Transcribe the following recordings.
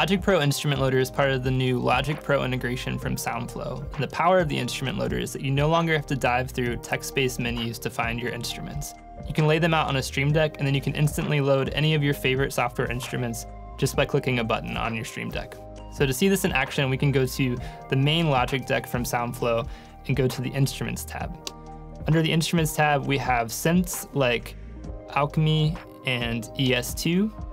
Logic Pro Instrument Loader is part of the new Logic Pro integration from SoundFlow. And the power of the instrument loader is that you no longer have to dive through text-based menus to find your instruments. You can lay them out on a Stream Deck, and then you can instantly load any of your favorite software instruments just by clicking a button on your Stream Deck. So to see this in action, we can go to the main Logic deck from SoundFlow and go to the Instruments tab. Under the Instruments tab, we have synths like Alchemy and ES2.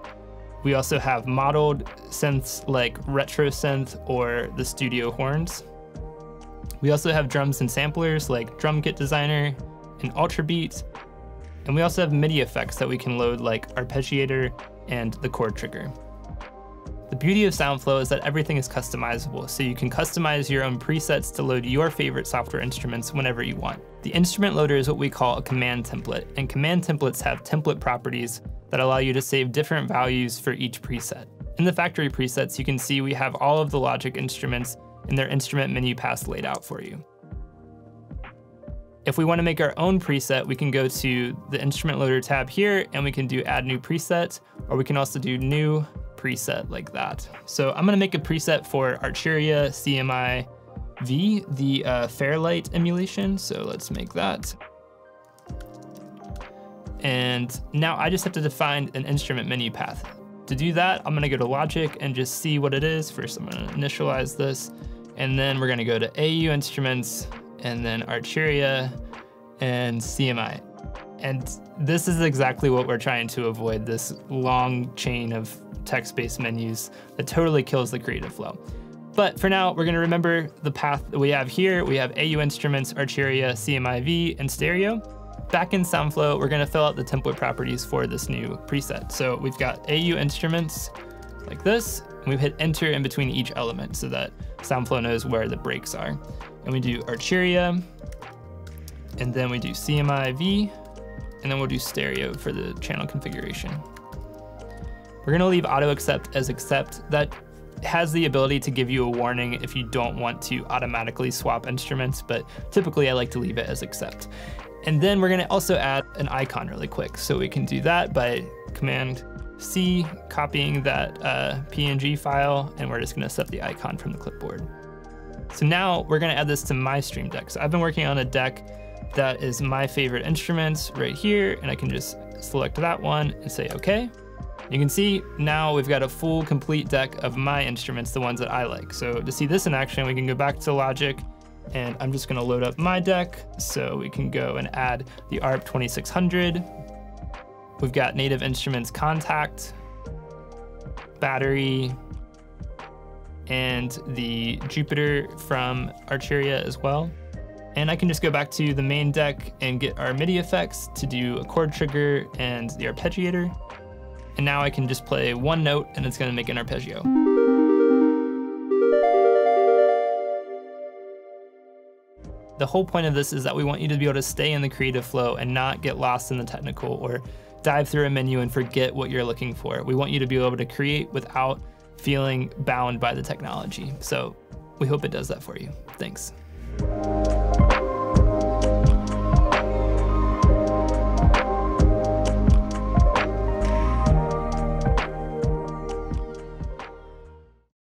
We also have modeled synths like Retro Synth or the Studio Horns. We also have drums and samplers like Drum Kit Designer and Ultra Beat. And we also have MIDI effects that we can load like Arpeggiator and the Chord Trigger. The beauty of SoundFlow is that everything is customizable, so you can customize your own presets to load your favorite software instruments whenever you want. The instrument loader is what we call a command template, and command templates have template properties that allow you to save different values for each preset. In the factory presets, you can see we have all of the Logic instruments in their instrument menu paths laid out for you. If we want to make our own preset, we can go to the Instrument Loader tab here, and we can do Add New Preset, or we can also do New Preset like that. So I'm going to make a preset for Arturia CMI V, the Fairlight emulation. So let's make that. And now I just have to define an instrument menu path. To do that, I'm going to go to Logic and just see what it is. First, I'm going to initialize this, and then we're going to go to AU Instruments, and then Arturia and CMI. And this is exactly what we're trying to avoid, this long chain of text-based menus that totally kills the creative flow. But for now, we're gonna remember the path that we have here. We have AU Instruments, Arturia, CMI-V, and Stereo. Back in SoundFlow, we're gonna fill out the template properties for this new preset. So we've got AU Instruments like this, and we've hit enter in between each element so that SoundFlow knows where the breaks are. And we do Arturia, and then we do CMI-V, and then we'll do Stereo for the channel configuration. We're gonna leave auto accept as accept. That has the ability to give you a warning if you don't want to automatically swap instruments, but typically I like to leave it as accept. And then we're gonna also add an icon really quick. So we can do that by Command C, copying that PNG file, and we're just gonna set the icon from the clipboard. So now we're gonna add this to my Stream Deck. So I've been working on a deck that is my favorite instruments right here, and I can just select that one and say okay. You can see now we've got a full complete deck of my instruments, the ones that I like. So to see this in action, we can go back to Logic, and I'm just gonna load up my deck. So we can go and add the ARP 2600. We've got Native Instruments Contact, Battery, and the Jupiter from Arturia as well. And I can just go back to the main deck and get our MIDI effects to do a chord trigger and the arpeggiator. And now I can just play one note and it's gonna make an arpeggio. The whole point of this is that we want you to be able to stay in the creative flow and not get lost in the technical or dive through a menu and forget what you're looking for. We want you to be able to create without feeling bound by the technology. So we hope it does that for you. Thanks.